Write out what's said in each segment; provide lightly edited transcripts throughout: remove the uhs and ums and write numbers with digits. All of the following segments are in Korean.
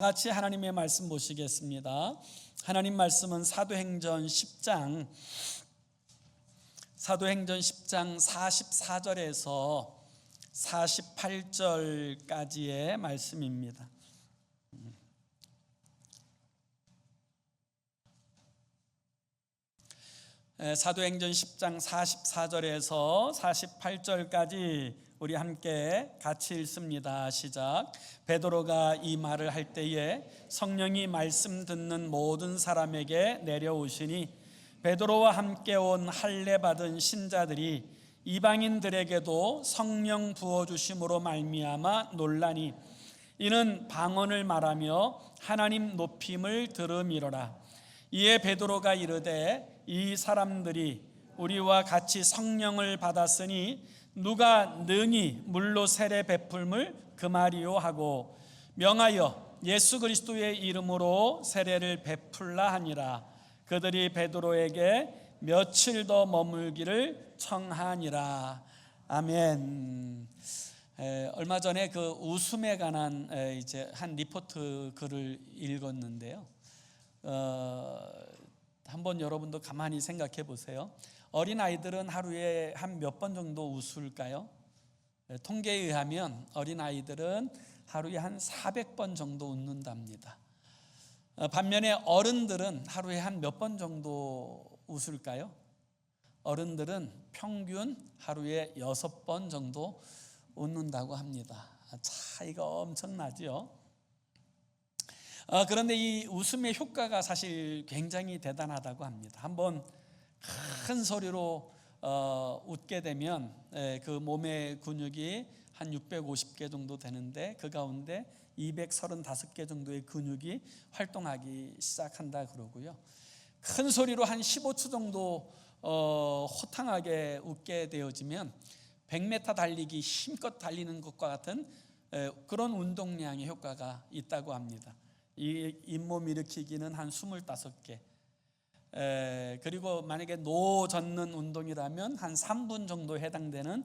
같이 하나님의 말씀 보시겠습니다. 하나님 말씀은 사도행전 10장 44절에서 48절까지의 말씀입니다. 사도행전 10장 44절에서 48절까지 우리 함께 같이 읽습니다. 시작. 베드로가 이 말을 할 때에 성령이 말씀 듣는 모든 사람에게 내려오시니 베드로와 함께 온 할례 받은 신자들이 이방인들에게도 성령 부어주심으로 말미암아 놀라니 이는 방언을 말하며 하나님 높임을 들음이로라. 이에 베드로가 이르되 이 사람들이 우리와 같이 성령을 받았으니 누가 능히 물로 세례 베풀물 금하리요 하고 명하여 예수 그리스도의 이름으로 세례를 베풀라 하니라. 그들이 베드로에게 며칠 더 머물기를 청하니라. 아멘. 얼마 전에 그 웃음에 관한 이제 한 리포트 글을 읽었는데요. 한번 여러분도 가만히 생각해 보세요. 어린 아이들은 하루에 한 몇 번 정도 웃을까요? 통계에 의하면 어린 아이들은 하루에 한 400번 정도 웃는답니다. 반면에 어른들은 하루에 한 몇 번 정도 웃을까요? 어른들은 평균 하루에 6번 정도 웃는다고 합니다. 차이가 엄청나죠. 그런데 이 웃음의 효과가 사실 굉장히 대단하다고 합니다. 한번 큰 소리로 웃게 되면 그 몸의 근육이 한 650개 정도 되는데 그 가운데 235개 정도의 근육이 활동하기 시작한다 그러고요. 큰 소리로 한 15초 정도 호탕하게 웃게 되어지면 100m 달리기 힘껏 달리는 것과 같은 그런 운동량의 효과가 있다고 합니다. 이 잇몸 일으키기는 한 25개, 그리고 만약에 노 젓는 운동이라면 한 3분 정도 해당되는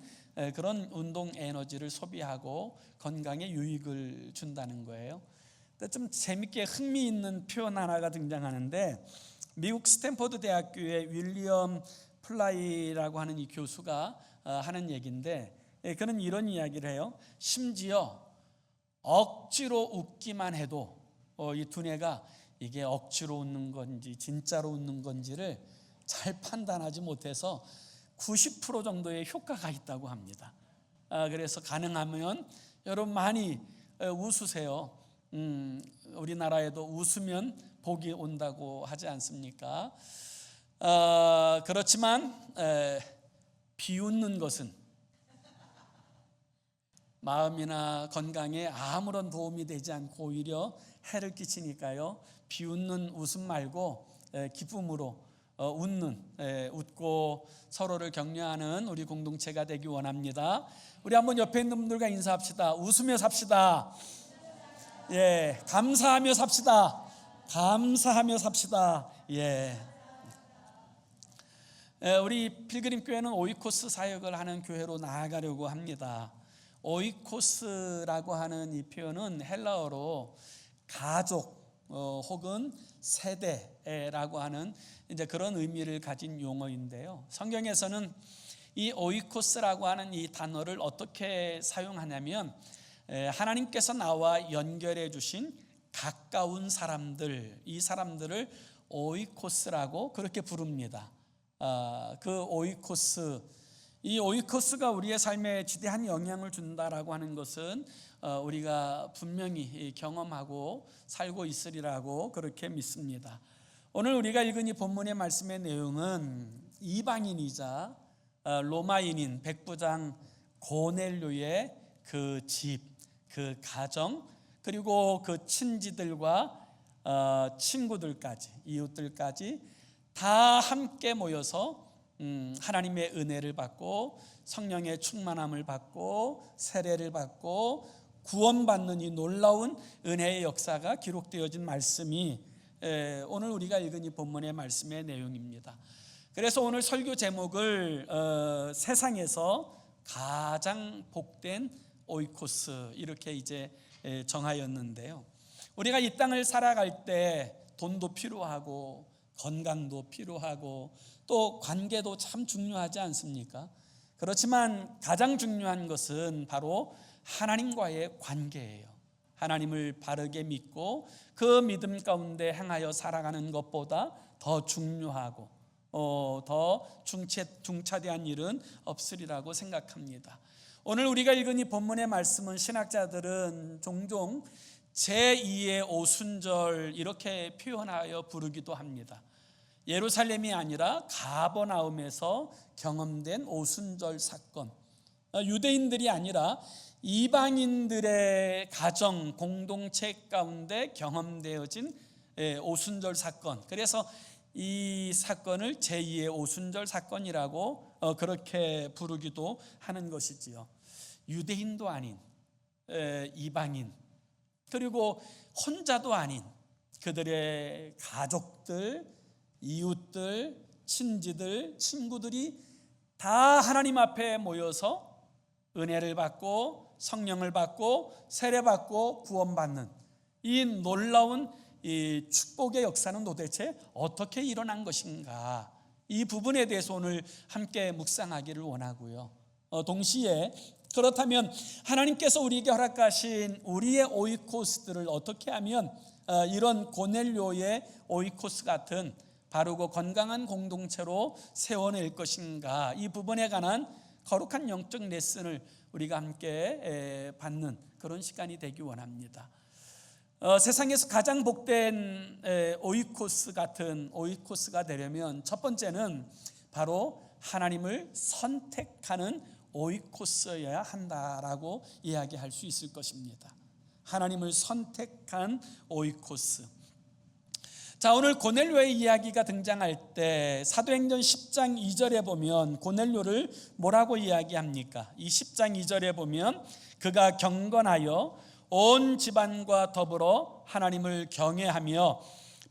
그런 운동 에너지를 소비하고 건강에 유익을 준다는 거예요. 좀 재밌게 흥미있는 표현 하나가 등장하는데 미국 스탠포드 대학교의 윌리엄 플라이라고 하는 이 교수가 하는 얘기인데 그는 이런 이야기를 해요. 심지어 억지로 웃기만 해도 이 두뇌가 이게 억지로 웃는 건지 진짜로 웃는 건지를 잘 판단하지 못해서 90% 정도의 효과가 있다고 합니다. 그래서 가능하면 여러분 많이 웃으세요. 우리나라에도 웃으면 복이 온다고 하지 않습니까? 그렇지만 비웃는 것은 마음이나 건강에 아무런 도움이 되지 않고 오히려 해를 끼치니까요. 비웃는 웃음 말고 기쁨으로 웃고 서로를 격려하는 우리 공동체가 되기 원합니다. 우리 한번 옆에 있는 분들과 인사합시다. 웃으며 삽시다. 예, 감사하며 삽시다. 감사하며 삽시다. 예. 우리 필그림 교회는 오이코스 사역을 하는 교회로 나아가려고 합니다. 오이코스라고 하는 이 표현은 헬라어로 가족 혹은 세대라고 하는 이제 그런 의미를 가진 용어인데요. 성경에서는 이 오이코스라고 하는 이 단어를 어떻게 사용하냐면 하나님께서 나와 연결해 주신 가까운 사람들, 이 사람들을 오이코스라고 그렇게 부릅니다. 그 오이코스, 이 오이코스가 우리의 삶에 지대한 영향을 준다라고 하는 것은 우리가 분명히 경험하고 살고 있으리라고 그렇게 믿습니다. 오늘 우리가 읽은 이 본문의 말씀의 내용은 이방인이자 로마인인 백부장 고넬료의 그 집, 그 가정, 그리고 그 친지들과 친구들까지, 이웃들까지 다 함께 모여서 하나님의 은혜를 받고 성령의 충만함을 받고 세례를 받고 구원받는 이 놀라운 은혜의 역사가 기록되어진 말씀이 오늘 우리가 읽은 이 본문의 말씀의 내용입니다. 그래서 오늘 설교 제목을 세상에서 가장 복된 오이코스 이렇게 이제 정하였는데요. 우리가 이 땅을 살아갈 때 돈도 필요하고 건강도 필요하고 또 관계도 참 중요하지 않습니까? 그렇지만 가장 중요한 것은 바로 하나님과의 관계예요. 하나님을 바르게 믿고 그 믿음 가운데 행하여 살아가는 것보다 더 중요하고 더 중차대한 일은 없으리라고 생각합니다. 오늘 우리가 읽은 이 본문의 말씀은 신학자들은 종종 제2의 오순절 이렇게 표현하여 부르기도 합니다. 예루살렘이 아니라 가버나움에서 경험된 오순절 사건, 유대인들이 아니라 이방인들의 가정 공동체 가운데 경험되어진 오순절 사건, 그래서 이 사건을 제2의 오순절 사건이라고 그렇게 부르기도 하는 것이지요. 유대인도 아닌 이방인, 그리고 혼자도 아닌 그들의 가족들, 이웃들, 친지들, 친구들이 다 하나님 앞에 모여서 은혜를 받고 성령을 받고 세례받고 구원받는 이 놀라운 이 축복의 역사는 도대체 어떻게 일어난 것인가, 이 부분에 대해서 오늘 함께 묵상하기를 원하고요. 동시에 그렇다면 하나님께서 우리에게 허락하신 우리의 오이코스들을 어떻게 하면 이런 고넬료의 오이코스 같은 바르고 건강한 공동체로 세워낼 것인가, 이 부분에 관한 거룩한 영적 레슨을 우리가 함께 받는 그런 시간이 되기 원합니다. 세상에서 가장 복된 오이코스 같은 오이코스가 되려면 첫 번째는 바로 하나님을 선택하는 오이코스여야 한다라고 이야기할 수 있을 것입니다. 하나님을 선택한 오이코스. 자, 오늘 고넬료의 이야기가 등장할 때 사도행전 10장 2절에 보면 고넬료를 뭐라고 이야기합니까? 이 10장 2절에 보면 그가 경건하여 온 집안과 더불어 하나님을 경외하며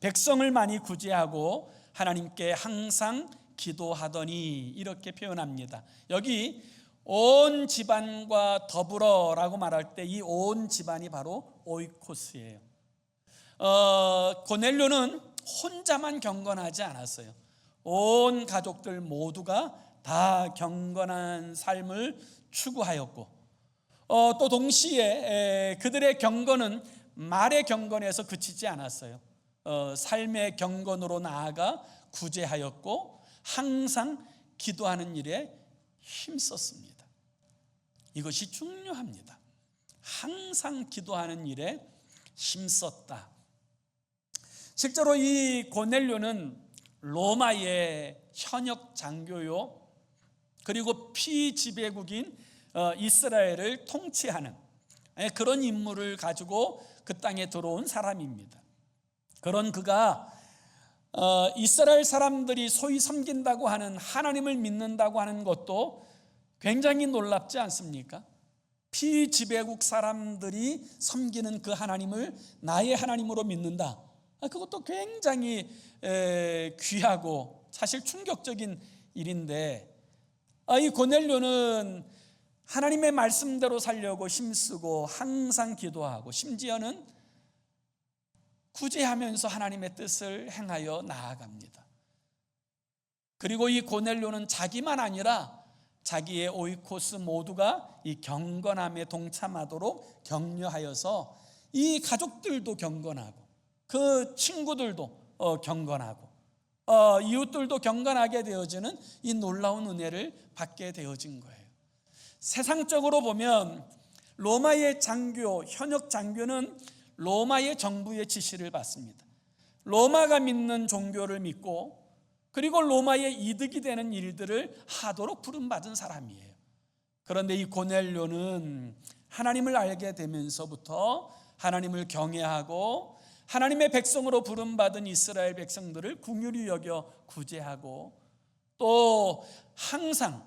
백성을 많이 구제하고 하나님께 항상 기도하더니, 이렇게 표현합니다. 여기 온 집안과 더불어라고 말할 때 이 온 집안이 바로 오이코스예요. 고넬료는 혼자만 경건하지 않았어요. 온 가족들 모두가 다 경건한 삶을 추구하였고, 또 동시에 그들의 경건은 말의 경건에서 그치지 않았어요. 삶의 경건으로 나아가 구제하였고 항상 기도하는 일에 힘썼습니다. 이것이 중요합니다. 항상 기도하는 일에 힘썼다. 실제로 이 고넬료는 로마의 현역 장교요, 그리고 피지배국인 이스라엘을 통치하는 그런 임무를 가지고 그 땅에 들어온 사람입니다. 그런 그가 이스라엘 사람들이 소위 섬긴다고 하는 하나님을 믿는다고 하는 것도 굉장히 놀랍지 않습니까? 피지배국 사람들이 섬기는 그 하나님을 나의 하나님으로 믿는다. 그것도 굉장히 귀하고 사실 충격적인 일인데, 이 고넬료는 하나님의 말씀대로 살려고 힘쓰고 항상 기도하고 심지어는 구제하면서 하나님의 뜻을 행하여 나아갑니다. 그리고 이 고넬료는 자기만 아니라 자기의 오이코스 모두가 이 경건함에 동참하도록 격려하여서 이 가족들도 경건하고 그 친구들도 경건하고 이웃들도 경건하게 되어지는 이 놀라운 은혜를 받게 되어진 거예요. 세상적으로 보면 로마의 장교, 현역 장교는 로마의 정부의 지시를 받습니다. 로마가 믿는 종교를 믿고 그리고 로마의 이득이 되는 일들을 하도록 부름받은 사람이에요. 그런데 이 고넬료는 하나님을 알게 되면서부터 하나님을 경외하고 하나님의 백성으로 부름받은 이스라엘 백성들을 긍휼히 여겨 구제하고 또 항상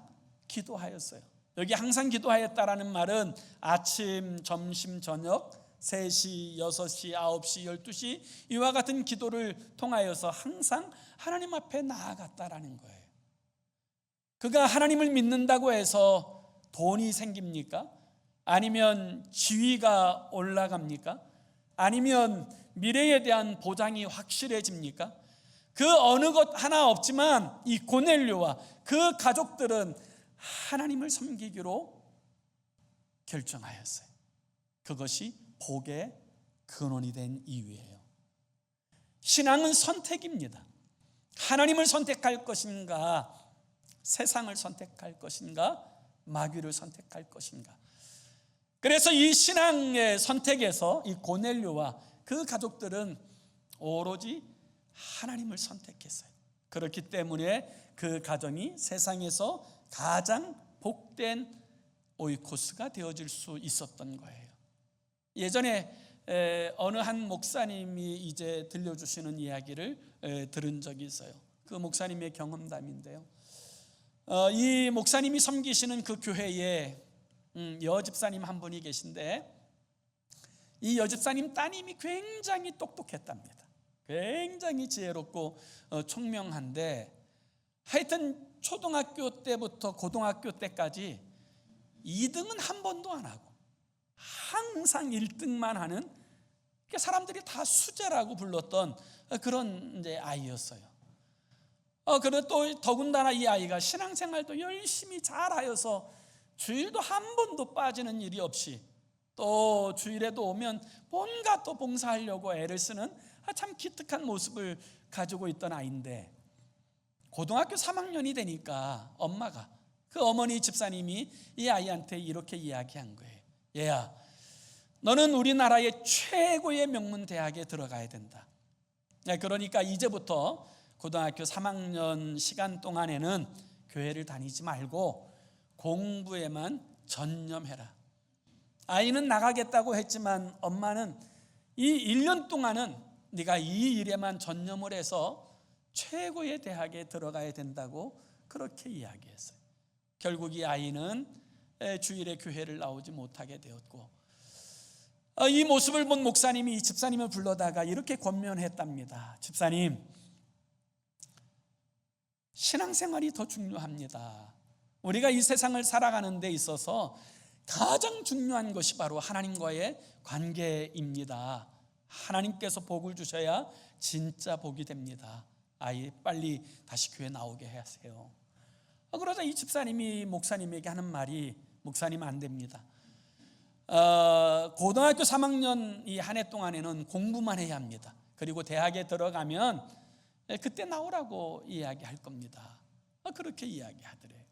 기도하였어요. 여기 항상 기도하였다라는 말은 아침, 점심, 저녁 3시, 6시, 9시, 12시 이와 같은 기도를 통하여서 항상 하나님 앞에 나아갔다라는 거예요. 그가 하나님을 믿는다고 해서 돈이 생깁니까? 아니면 지위가 올라갑니까? 아니면 미래에 대한 보장이 확실해집니까? 그 어느 것 하나 없지만 이 고넬료와 그 가족들은 하나님을 섬기기로 결정하였어요. 그것이 복의 근원이 된 이유예요. 신앙은 선택입니다. 하나님을 선택할 것인가, 세상을 선택할 것인가, 마귀를 선택할 것인가. 그래서 이 신앙의 선택에서 이 고넬료와 그 가족들은 오로지 하나님을 선택했어요. 그렇기 때문에 그 가정이 세상에서 가장 복된 오이코스가 되어질 수 있었던 거예요. 예전에 어느 한 목사님이 이제 들려주시는 이야기를 들은 적이 있어요. 그 목사님의 경험담인데요. 이 목사님이 섬기시는 그 교회에 여집사님 한 분이 계신데, 이 여집사님 따님이 굉장히 똑똑했답니다. 굉장히 지혜롭고 총명한데, 하여튼 초등학교 때부터 고등학교 때까지 2등은 한 번도 안 하고 항상 1등만 하는, 사람들이 다 수재라고 불렀던 그런 이제 아이였어요. 그리고 또 더군다나 이 아이가 신앙생활도 열심히 잘하여서 주일도 한 번도 빠지는 일이 없이, 또 주일에도 오면 뭔가 또 봉사하려고 애를 쓰는 참 기특한 모습을 가지고 있던 아이인데, 고등학교 3학년이 되니까 엄마가, 그 어머니 집사님이 이 아이한테 이렇게 이야기한 거예요. 얘야, 너는 우리나라의 최고의 명문 대학에 들어가야 된다. 그러니까 이제부터 고등학교 3학년 시간 동안에는 교회를 다니지 말고 공부에만 전념해라. 아이는 나가겠다고 했지만 엄마는 이 1년 동안은 네가 이 일에만 전념을 해서 최고의 대학에 들어가야 된다고 그렇게 이야기했어요. 결국 이 아이는 주일에 교회를 나오지 못하게 되었고, 이 모습을 본 목사님이 이 집사님을 불러다가 이렇게 권면했답니다. 집사님, 신앙생활이 더 중요합니다. 우리가 이 세상을 살아가는 데 있어서 가장 중요한 것이 바로 하나님과의 관계입니다. 하나님께서 복을 주셔야 진짜 복이 됩니다. 아이 빨리 다시 교회 나오게 하세요. 그러자 이 집사님이 목사님에게 하는 말이, 목사님 안 됩니다. 고등학교 3학년 이 한 해 동안에는 공부만 해야 합니다. 그리고 대학에 들어가면 그때 나오라고 이야기할 겁니다. 그렇게 이야기하더래요.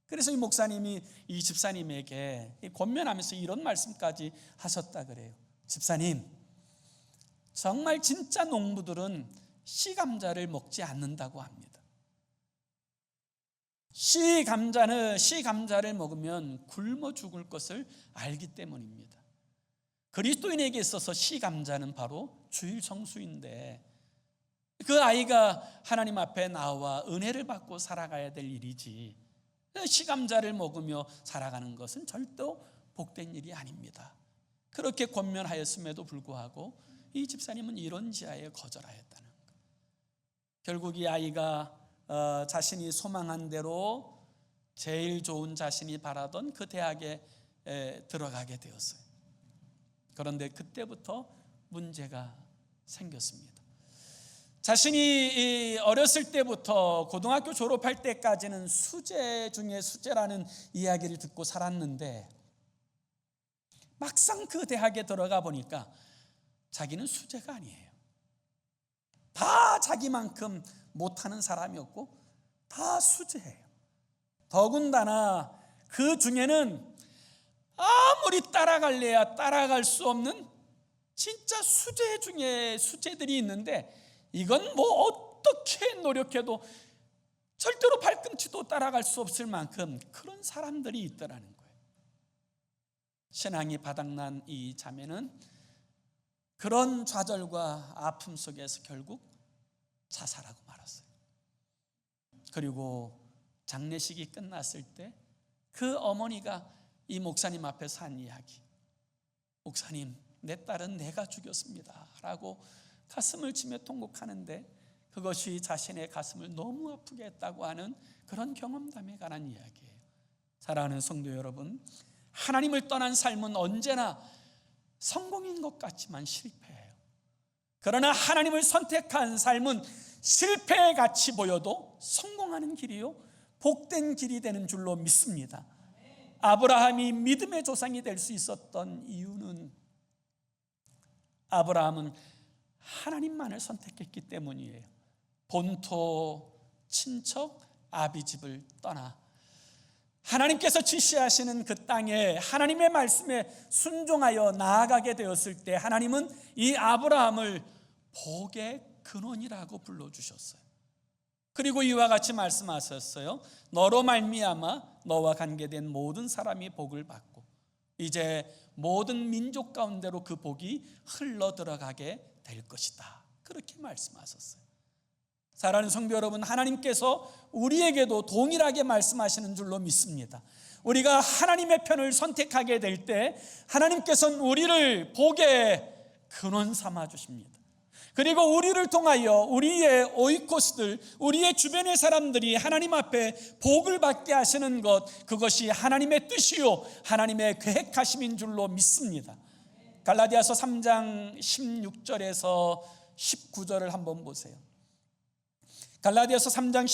그래서 이 목사님이 이 집사님에게 권면하면서 이런 말씀까지 하셨다 그래요. 집사님, 정말 진짜 농부들은 씨 감자를 먹지 않는다고 합니다. 씨 감자를 먹으면 굶어 죽을 것을 알기 때문입니다. 그리스도인에게 있어서 씨 감자는 바로 주일 성수인데, 그 아이가 하나님 앞에 나와 은혜를 받고 살아가야 될 일이지, 씨 감자를 먹으며 살아가는 것은 절대 복된 일이 아닙니다. 그렇게 권면하였음에도 불구하고 이 집사님은 이런 지하에 거절하였다는 것. 결국 이 아이가 자신이 소망한 대로 제일 좋은 자신이 바라던 그 대학에 들어가게 되었어요. 그런데 그때부터 문제가 생겼습니다. 자신이 어렸을 때부터 고등학교 졸업할 때까지는 수재 중에 수재라는 이야기를 듣고 살았는데, 막상 그 대학에 들어가 보니까 자기는 수재가 아니에요. 다 자기만큼 못하는 사람이었고 다 수재예요. 더군다나 그 중에는 아무리 따라갈래야 따라갈 수 없는 진짜 수재 중에 수재들이 있는데, 이건 뭐 어떻게 노력해도 절대로 발꿈치도 따라갈 수 없을 만큼 그런 사람들이 있더라는 거예요. 신앙이 바닥난 이 자매는 그런 좌절과 아픔 속에서 결국 자살하고 말았어요. 그리고 장례식이 끝났을 때 그 어머니가 이 목사님 앞에서 한 이야기, 목사님, 내 딸은 내가 죽였습니다 라고 가슴을 치며 통곡하는데, 그것이 자신의 가슴을 너무 아프게 했다고 하는 그런 경험담에 관한 이야기예요. 사랑하는 성도 여러분, 하나님을 떠난 삶은 언제나 성공인 것 같지만 실패해요. 그러나 하나님을 선택한 삶은 실패의 같이 보여도 성공하는 길이요, 복된 길이 되는 줄로 믿습니다. 아브라함이 믿음의 조상이 될 수 있었던 이유는 아브라함은 하나님만을 선택했기 때문이에요. 본토, 친척, 아비집을 떠나 하나님께서 지시하시는 그 땅에 하나님의 말씀에 순종하여 나아가게 되었을 때 하나님은 이 아브라함을 복의 근원이라고 불러주셨어요. 그리고 이와 같이 말씀하셨어요. 너로 말미암아 너와 관계된 모든 사람이 복을 받고 이제 모든 민족 가운데로 그 복이 흘러 들어가게 될 것이다. 그렇게 말씀하셨어요. 사랑하는 성도 여러분, 하나님께서 우리에게도 동일하게 말씀하시는 줄로 믿습니다. 우리가 하나님의 편을 선택하게 될 때 하나님께서는 우리를 복의 근원 삼아 주십니다. 그리고 우리를 통하여 우리의 오이코스들, 우리의 주변의 사람들이 하나님 앞에 복을 받게 하시는 것, 그것이 하나님의 뜻이요 하나님의 계획하심인 줄로 믿습니다. 갈라디아서 3장 16절에서 19절을 한번 보세요. 갈라디아서 3장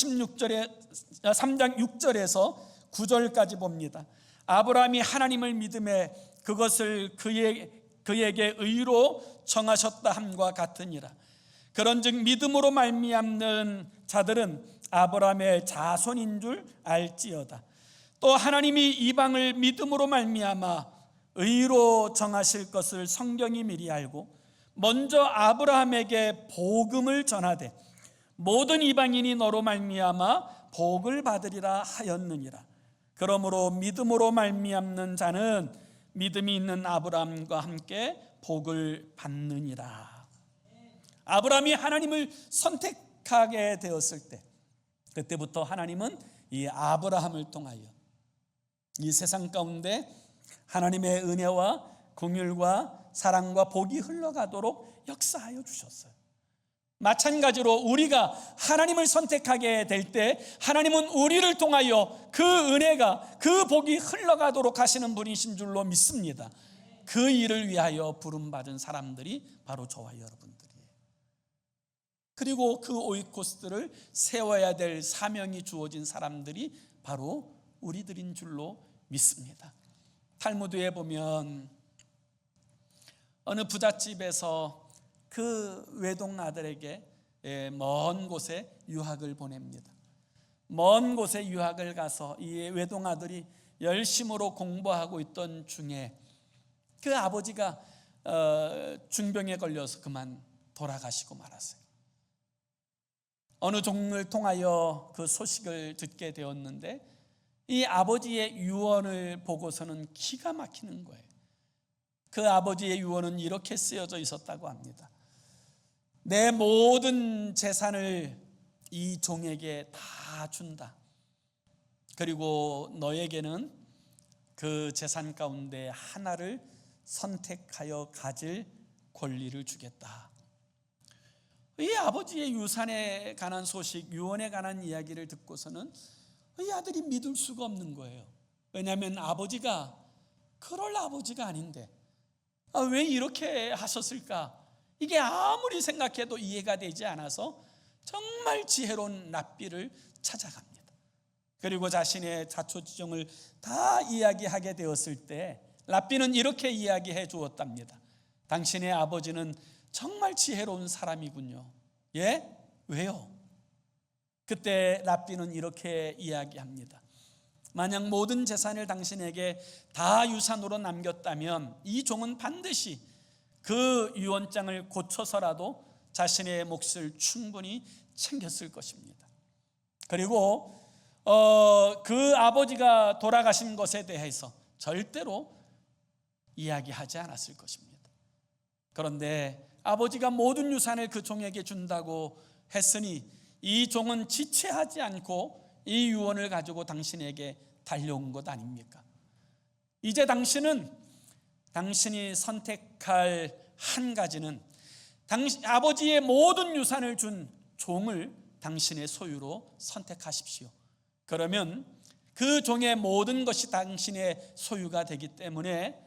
6절에서 9절까지 봅니다. 아브라함이 하나님을 믿음에 그것을 그에게 의로 정하셨다 함과 같으니라. 그런즉 믿음으로 말미암는 자들은 아브라함의 자손인 줄 알지어다. 또 하나님이 이방을 믿음으로 말미암아 의로 정하실 것을 성경이 미리 알고 먼저 아브라함에게 복음을 전하되 모든 이방인이 너로 말미암아 복을 받으리라 하였느니라. 그러므로 믿음으로 말미암는 자는 믿음이 있는 아브라함과 함께 복을 받느니라. 아브라함이 하나님을 선택하게 되었을 때 그때부터 하나님은 이 아브라함을 통하여 이 세상 가운데 하나님의 은혜와 긍휼과 사랑과 복이 흘러가도록 역사하여 주셨어요. 마찬가지로 우리가 하나님을 선택하게 될 때 하나님은 우리를 통하여 그 은혜가, 그 복이 흘러가도록 하시는 분이신 줄로 믿습니다. 그 일을 위하여 부름받은 사람들이 바로 저와 여러분들이에요. 그리고 그 오이코스들을 세워야 될 사명이 주어진 사람들이 바로 우리들인 줄로 믿습니다. 탈무드에 보면 어느 부잣집에서 그 외동 아들에게 먼 곳에 유학을 보냅니다. 먼 곳에 유학을 가서 이 외동 아들이 열심으로 공부하고 있던 중에 그 아버지가 중병에 걸려서 그만 돌아가시고 말았어요. 어느 종을 통하여 그 소식을 듣게 되었는데 이 아버지의 유언을 보고서는 기가 막히는 거예요. 그 아버지의 유언은 이렇게 쓰여져 있었다고 합니다. 내 모든 재산을 이 종에게 다 준다. 그리고 너에게는 그 재산 가운데 하나를 선택하여 가질 권리를 주겠다. 이 아버지의 유산에 관한 소식, 유언에 관한 이야기를 듣고서는 이 아들이 믿을 수가 없는 거예요. 왜냐하면 아버지가 그럴 아버지가 아닌데 왜 이렇게 하셨을까? 이게 아무리 생각해도 이해가 되지 않아서 정말 지혜로운 랍비를 찾아갑니다. 그리고 자신의 자초지종을 다 이야기하게 되었을 때 랍비는 이렇게 이야기해 주었답니다. 당신의 아버지는 정말 지혜로운 사람이군요. 예? 왜요? 그때 랍비는 이렇게 이야기합니다. 만약 모든 재산을 당신에게 다 유산으로 남겼다면 이 종은 반드시 그 유언장을 고쳐서라도 자신의 몫을 충분히 챙겼을 것입니다. 그리고 그 아버지가 돌아가신 것에 대해서 절대로 이야기하지 않았을 것입니다. 그런데 아버지가 모든 유산을 그 종에게 준다고 했으니 이 종은 지체하지 않고 이 유언을 가지고 당신에게 달려온 것 아닙니까? 이제 당신이 선택할 한 가지는 아버지의 모든 유산을 준 종을 당신의 소유로 선택하십시오. 그러면 그 종의 모든 것이 당신의 소유가 되기 때문에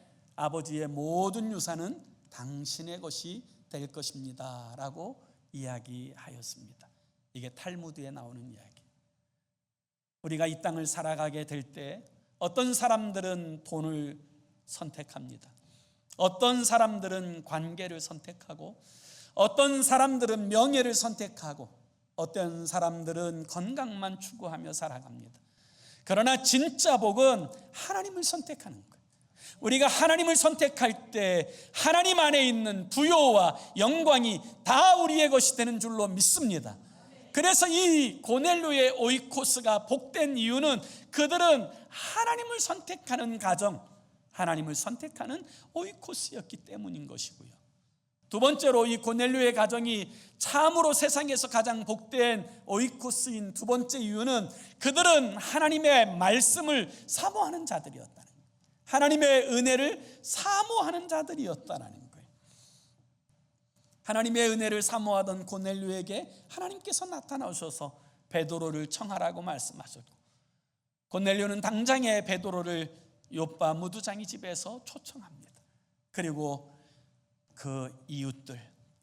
아버지의 모든 유산은 당신의 것이 될 것입니다 라고 이야기하였습니다. 이게 탈무드에 나오는 이야기. 우리가 이 땅을 살아가게 될 때 어떤 사람들은 돈을 선택합니다. 어떤 사람들은 관계를 선택하고, 어떤 사람들은 명예를 선택하고, 어떤 사람들은 건강만 추구하며 살아갑니다. 그러나 진짜 복은 하나님을 선택하는 거예요. 우리가 하나님을 선택할 때 하나님 안에 있는 부요와 영광이 다 우리의 것이 되는 줄로 믿습니다. 그래서 이 고넬료의 오이코스가 복된 이유는 그들은 하나님을 선택하는 가정, 하나님을 선택하는 오이코스였기 때문인 것이고요. 두 번째로 이 고넬료의 가정이 참으로 세상에서 가장 복된 오이코스인 두 번째 이유는 그들은 하나님의 말씀을 사모하는 자들이었다는 거예요. 하나님의 은혜를 사모하는 자들이었다는 거예요. 하나님의 은혜를 사모하던 고넬료에게 하나님께서 나타나셔서 베드로를 청하라고 말씀하셨고, 고넬료는 당장에 베드로를 요빠 무두장이 집에서 초청합니다. 그리고 그 이웃들,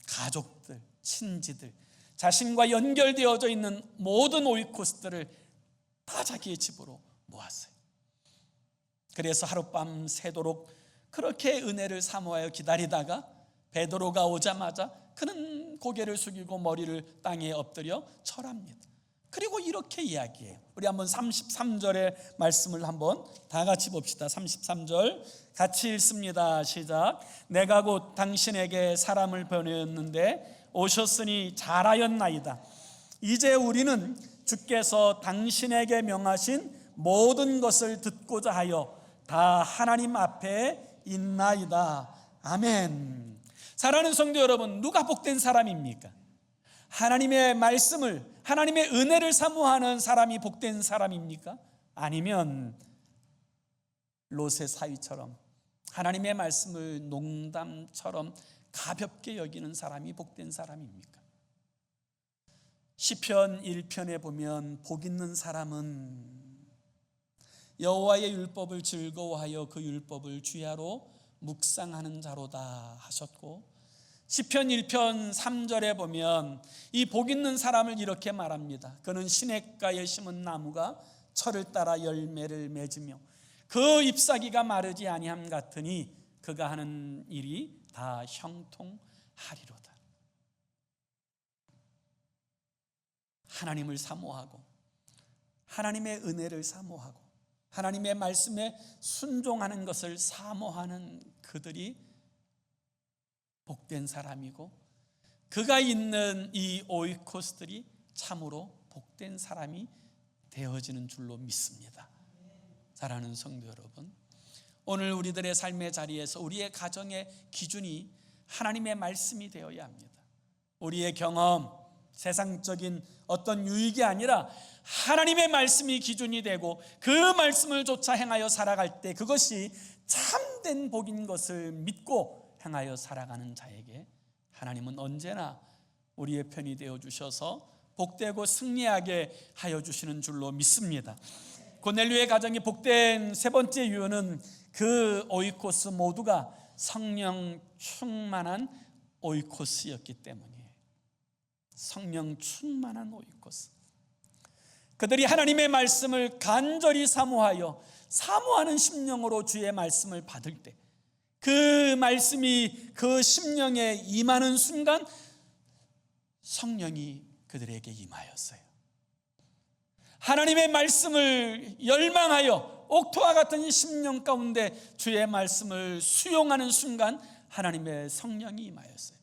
가족들, 친지들, 자신과 연결되어져 있는 모든 오이코스들을 다 자기의 집으로 모았어요. 그래서 하룻밤 새도록 그렇게 은혜를 사모하여 기다리다가 베드로가 오자마자 그는 고개를 숙이고 머리를 땅에 엎드려 절합니다. 그리고 이렇게 이야기해요. 우리 한번 33절의 말씀을 한번 다 같이 봅시다. 33절 같이 읽습니다. 시작. 내가 곧 당신에게 사람을 보내었는데 오셨으니 잘하였나이다. 이제 우리는 주께서 당신에게 명하신 모든 것을 듣고자 하여 다 하나님 앞에 있나이다. 아멘. 사랑하는 성도 여러분, 누가 복된 사람입니까? 하나님의 말씀을, 하나님의 은혜를 사모하는 사람이 복된 사람입니까? 아니면 롯의 사위처럼 하나님의 말씀을 농담처럼 가볍게 여기는 사람이 복된 사람입니까? 시편 1편에 보면 복 있는 사람은 여호와의 율법을 즐거워하여 그 율법을 주야로 묵상하는 자로다 하셨고, 시편 1편 3절에 보면 이 복 있는 사람을 이렇게 말합니다. 그는 시냇가에 심은 나무가 철을 따라 열매를 맺으며 그 잎사귀가 마르지 아니함 같으니 그가 하는 일이 다 형통하리로다. 하나님을 사모하고 하나님의 은혜를 사모하고 하나님의 말씀에 순종하는 것을 사모하는 그들이 복된 사람이고, 그가 있는 이 오이코스들이 참으로 복된 사람이 되어지는 줄로 믿습니다. 사랑하는 성도 여러분, 오늘 우리들의 삶의 자리에서 우리의 가정의 기준이 하나님의 말씀이 되어야 합니다. 우리의 경험, 세상적인 어떤 유익이 아니라 하나님의 말씀이 기준이 되고 그 말씀을 쫓아 행하여 살아갈 때 그것이 참된 복인 것을 믿고 행하여 살아가는 자에게 하나님은 언제나 우리의 편이 되어 주셔서 복되고 승리하게 하여 주시는 줄로 믿습니다. 고넬료의 가정이 복된 세 번째 이유는 그 오이코스 모두가 성령 충만한 오이코스였기 때문이에요. 성령 충만한 오이코스. 그들이 하나님의 말씀을 간절히 사모하여 사모하는 심령으로 주의 말씀을 받을 때 그 말씀이 그 심령에 임하는 순간 성령이 그들에게 임하였어요. 하나님의 말씀을 열망하여 옥토와 같은 심령 가운데 주의 말씀을 수용하는 순간 하나님의 성령이 임하였어요.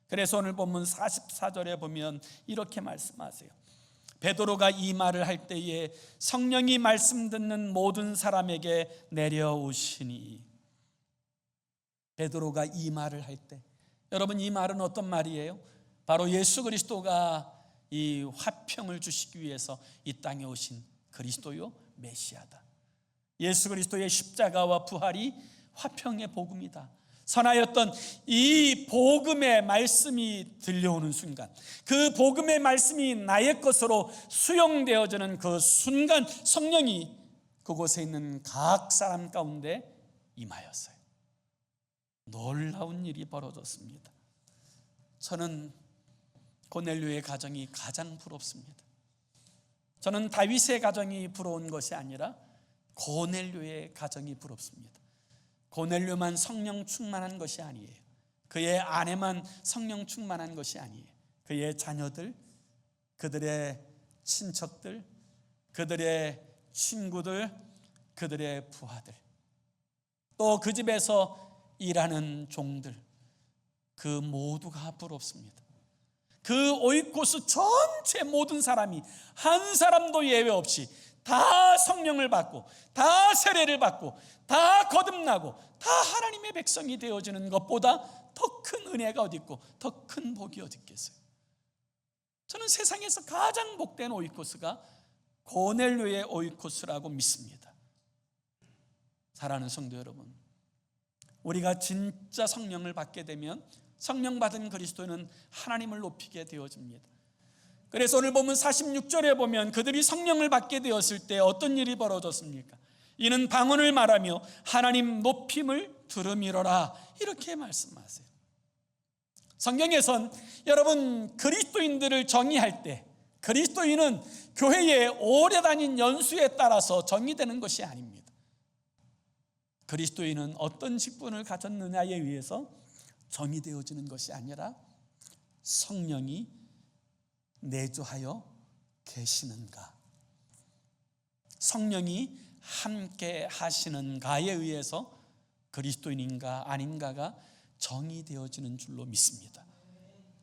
그래서 오늘 본문 44절에 보면 이렇게 말씀하세요. 베드로가 이 말을 할 때에 성령이 말씀 듣는 모든 사람에게 내려오시니. 베드로가 이 말을 할 때, 여러분 이 말은 어떤 말이에요? 바로 예수 그리스도가 이 화평을 주시기 위해서 이 땅에 오신 그리스도요 메시아다. 예수 그리스도의 십자가와 부활이 화평의 복음이다. 선하였던 이 복음의 말씀이 들려오는 순간, 그 복음의 말씀이 나의 것으로 수용되어지는 그 순간 성령이 그곳에 있는 각 사람 가운데 임하였어요. 놀라운 일이 벌어졌습니다. 저는 고넬료의 가정이 가장 부럽습니다. 저는 다윗의 가정이 부러운 것이 아니라 고넬료의 가정이 부럽습니다. 고넬료만 성령 충만한 것이 아니에요. 그의 아내만 성령 충만한 것이 아니에요. 그의 자녀들, 그들의 친척들, 그들의 친구들, 그들의 부하들, 또 그 집에서 일하는 종들, 그 모두가 부럽습니다. 그 오이코스 전체 모든 사람이 한 사람도 예외 없이 다 성령을 받고 다 세례를 받고 다 거듭나고 다 하나님의 백성이 되어지는 것보다 더 큰 은혜가 어디 있고 더 큰 복이 어디 있겠어요. 저는 세상에서 가장 복된 오이코스가 고넬료의 오이코스라고 믿습니다. 사랑하는 성도 여러분, 우리가 진짜 성령을 받게 되면 성령 받은 그리스도인은 하나님을 높이게 되어집니다. 그래서 오늘 보면 46절에 보면 그들이 성령을 받게 되었을 때 어떤 일이 벌어졌습니까? 이는 방언을 말하며 하나님 높임을 들음이로라, 이렇게 말씀하세요. 성경에선 여러분 그리스도인들을 정의할 때 그리스도인은 교회에 오래 다닌 연수에 따라서 정의되는 것이 아닙니다. 그리스도인은 어떤 직분을 가졌느냐에 의해서 정의되어지는 것이 아니라 성령이 내주하여 계시는가, 성령이 함께 하시는가에 의해서 그리스도인인가 아닌가가 정의되어지는 줄로 믿습니다.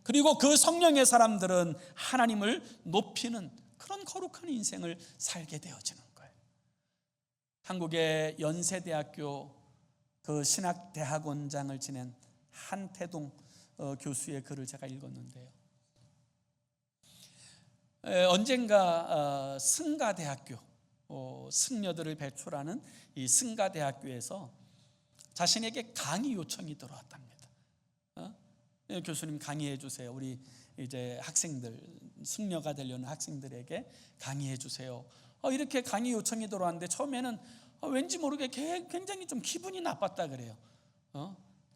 그리고 그 성령의 사람들은 하나님을 높이는 그런 거룩한 인생을 살게 되어지는 거예요. 한국의 연세대학교 그 신학대학원장을 지낸 한태동 교수의 글을 제가 읽었는데요, 언젠가 승가대학교 승려들을 배출하는 이 승가대학교에서 자신에게 강의 요청이 들어왔답니다. 교수님 강의해 주세요. 우리 이제 학생들, 승려가 되려는 학생들에게 강의해 주세요. 이렇게 강의 요청이 들어왔는데 처음에는 왠지 모르게 굉장히 좀 기분이 나빴다 그래요.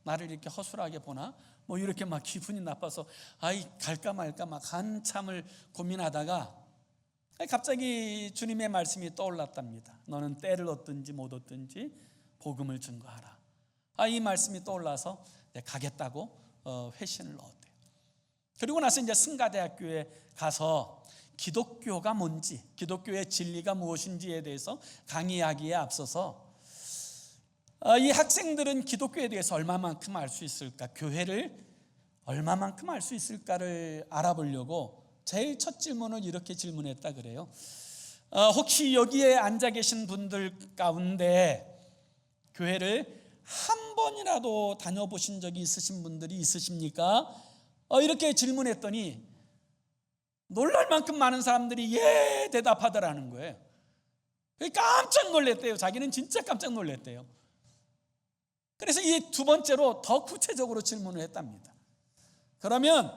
나를 이렇게 허술하게 보나? 뭐 이렇게 막 기분이 나빠서 갈까 말까 막 한참을 고민하다가 갑자기 주님의 말씀이 떠올랐답니다. 너는 때를 얻든지 못 얻든지 복음을 증거하라. 이 말씀이 떠올라서 가겠다고 회신을 넣었대요. 그리고 나서 이제 승가대학교에 가서 기독교가 뭔지, 기독교의 진리가 무엇인지에 대해서 강의하기에 앞서서 이 학생들은 기독교에 대해서 얼마만큼 알 수 있을까, 교회를 얼마만큼 알 수 있을까를 알아보려고 제일 첫 질문을 이렇게 질문했다 그래요. 혹시 여기에 앉아 계신 분들 가운데 교회를 한 번이라도 다녀보신 적이 있으신 분들이 있으십니까? 이렇게 질문했더니 놀랄 만큼 많은 사람들이 예 대답하더라는 거예요. 깜짝 놀랐대요. 자기는 진짜 깜짝 놀랐대요. 그래서 이 두 번째로 더 구체적으로 질문을 했답니다. 그러면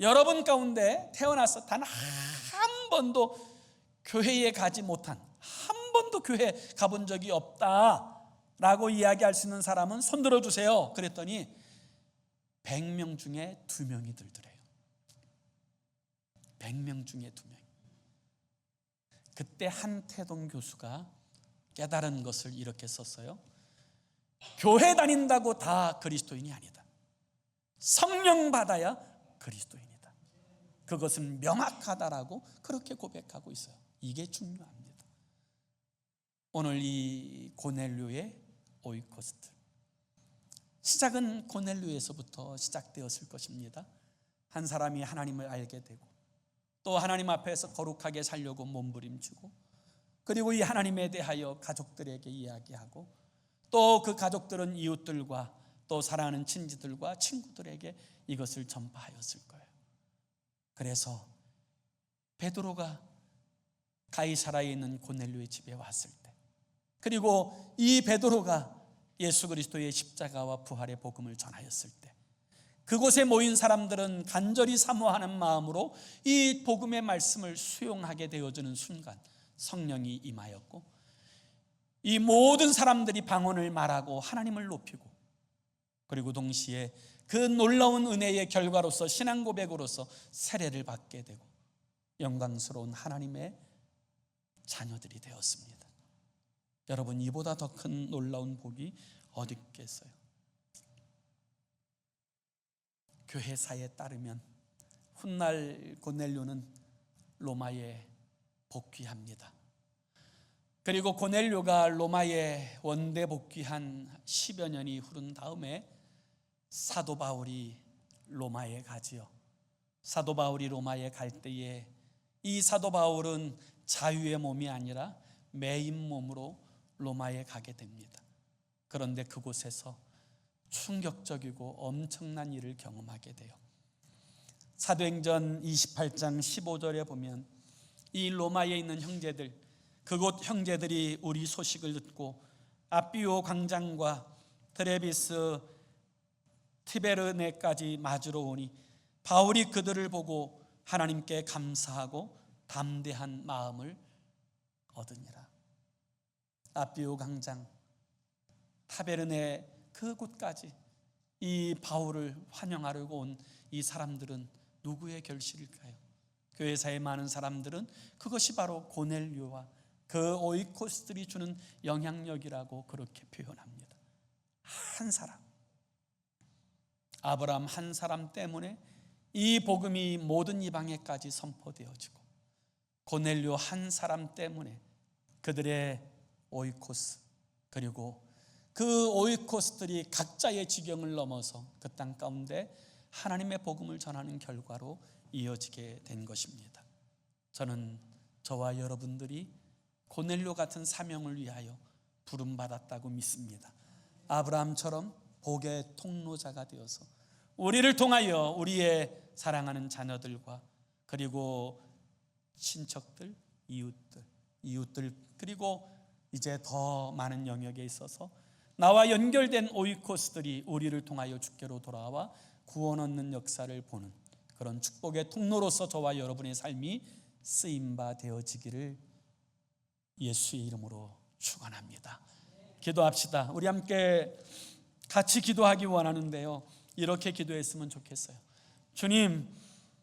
여러분 가운데 태어나서 단 한 번도 교회에 가지 못한, 한 번도 교회 가본 적이 없다라고 이야기할 수 있는 사람은 손 들어주세요. 그랬더니 100명 중에 2명이 들더래요. 100명 중에 2명. 그때 한태동 교수가 깨달은 것을 이렇게 썼어요. 교회 다닌다고 다 그리스도인이 아니다. 성령 받아야 그리스도인이다. 그것은 명확하다라고 그렇게 고백하고 있어요. 이게 중요합니다. 오늘 이 고넬료의 오이코스트, 시작은 고넬료에서부터 시작되었을 것입니다. 한 사람이 하나님을 알게 되고 또 하나님 앞에서 거룩하게 살려고 몸부림치고, 그리고 이 하나님에 대하여 가족들에게 이야기하고, 또 그 가족들은 이웃들과 또 사랑하는 친지들과 친구들에게 이것을 전파하였을 거예요. 그래서 베드로가 가이사라에 있는 고넬료의 집에 왔을 때, 그리고 이 베드로가 예수 그리스도의 십자가와 부활의 복음을 전하였을 때, 그곳에 모인 사람들은 간절히 사모하는 마음으로 이 복음의 말씀을 수용하게 되어지는 순간 성령이 임하였고, 이 모든 사람들이 방언을 말하고 하나님을 높이고, 그리고 동시에 그 놀라운 은혜의 결과로서 신앙 고백으로서 세례를 받게 되고 영광스러운 하나님의 자녀들이 되었습니다. 여러분, 이보다 더 큰 놀라운 복이 어디 있겠어요? 교회사에 따르면 훗날 고넬료는 로마에 복귀합니다. 그리고 고넬료가 로마에 원대 복귀한 10여 년이 흐른 다음에 사도 바울이 로마에 가지요. 사도 바울이 로마에 갈 때에 이 사도 바울은 자유의 몸이 아니라 매인 몸으로 로마에 가게 됩니다. 그런데 그곳에서 충격적이고 엄청난 일을 경험하게 돼요. 사도행전 28장 15절에 보면 이 로마에 있는 형제들, 그곳 형제들이 우리 소식을 듣고 아비오 광장과 트레비스 티베르네까지 맞으러 오니 바울이 그들을 보고 하나님께 감사하고 담대한 마음을 얻으니라. 아비오 광장, 타베르네 그곳까지 이 바울을 환영하려고 온 이 사람들은 누구의 결실일까요? 교회사의 많은 사람들은 그것이 바로 고넬료와 그 오이코스들이 주는 영향력이라고 그렇게 표현합니다. 한 사람, 아브라함 한 사람 때문에 이 복음이 모든 이방에까지 선포되어지고 고넬료 한 사람 때문에 그들의 오이코스, 그리고 그 오이코스들이 각자의 지경을 넘어서 그 땅 가운데 하나님의 복음을 전하는 결과로 이어지게 된 것입니다. 저는 저와 여러분들이 고넬료 같은 사명을 위하여 부름받았다고 믿습니다. 아브라함처럼 복의 통로자가 되어서 우리를 통하여 우리의 사랑하는 자녀들과 그리고 친척들, 이웃들 그리고 이제 더 많은 영역에 있어서 나와 연결된 오이코스들이 우리를 통하여 주께로 돌아와 구원 얻는 역사를 보는 그런 축복의 통로로서 저와 여러분의 삶이 쓰임바 되어지기를 예수의 이름으로 축원합니다. 기도합시다. 우리 함께 같이 기도하기 원하는데요, 이렇게 기도했으면 좋겠어요. 주님,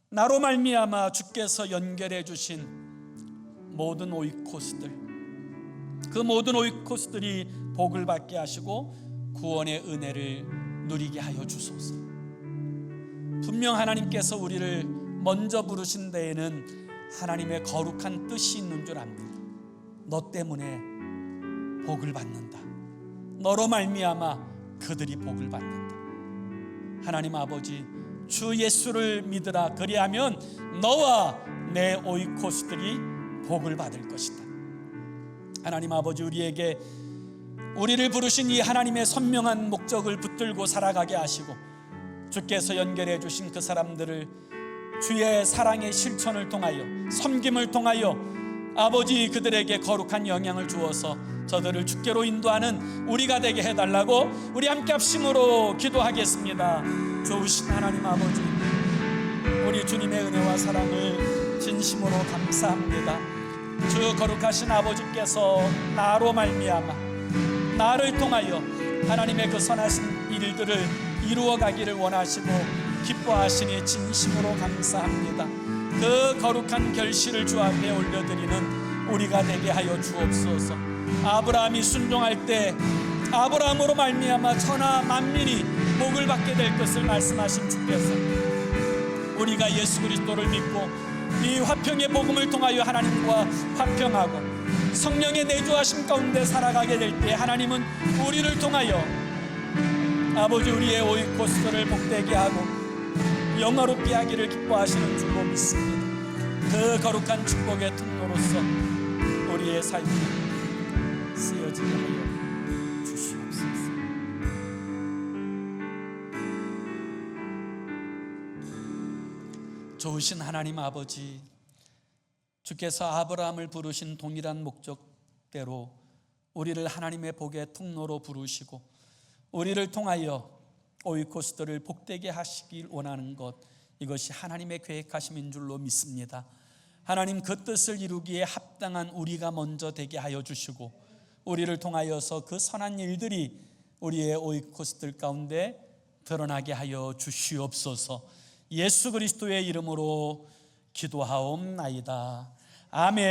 나로 말미암아 주께서 연결해 주신 모든 오이코스들, 그 모든 오이코스들이 복을 받게 하시고 구원의 은혜를 누리게 하여 주소서. 분명 하나님께서 우리를 먼저 부르신 데에는 하나님의 거룩한 뜻이 있는 줄 압니다. 너 때문에 복을 받는다. 너로 말미암아 그들이 복을 받는다. 하나님 아버지, 주 예수를 믿으라. 그리하면 너와 내 오이코스들이 복을 받을 것이다. 하나님 아버지, 우리에게 우리를 부르신 이 하나님의 선명한 목적을 붙들고 살아가게 하시고 주께서 연결해 주신 그 사람들을 주의 사랑의 실천을 통하여, 섬김을 통하여 아버지 그들에게 거룩한 영향을 주어서 저들을 주께로 인도하는 우리가 되게 해달라고 우리 함께 합심으로 기도하겠습니다. 좋으신 하나님 아버지, 우리 주님의 은혜와 사랑을 진심으로 감사합니다. 주 거룩하신 아버지께서 나로 말미암아 나를 통하여 하나님의 그 선하신 일들을 이루어 가기를 원하시고 기뻐하시니 진심으로 감사합니다. 그 거룩한 결실을 주 앞에 올려드리는 우리가 되게 하여 주옵소서. 아브라함이 순종할 때 아브라함으로 말미암아 천하 만민이 복을 받게 될 것을 말씀하신 주께서 우리가 예수 그리스도를 믿고 이 화평의 복음을 통하여 하나님과 화평하고 성령의 내주하심 가운데 살아가게 될 때 하나님은 우리를 통하여 아버지 우리의 오이코스들을 복되게 하고 영화롭게 하기를 기뻐하시는 줄로 믿습니다. 그 거룩한 축복의 통로로서 우리의 삶이 쓰여지게 하여 주시옵소서. 좋으신 하나님 아버지, 주께서 아브라함을 부르신 동일한 목적대로 우리를 하나님의 복의 통로로 부르시고 우리를 통하여 오이코스들을 복되게 하시길 원하는 것, 이것이 하나님의 계획하심인 줄로 믿습니다. 하나님, 그 뜻을 이루기에 합당한 우리가 먼저 되게 하여 주시고 우리를 통하여서 그 선한 일들이 우리의 오이코스들 가운데 드러나게 하여 주시옵소서. 예수 그리스도의 이름으로 기도하옵나이다. 아멘.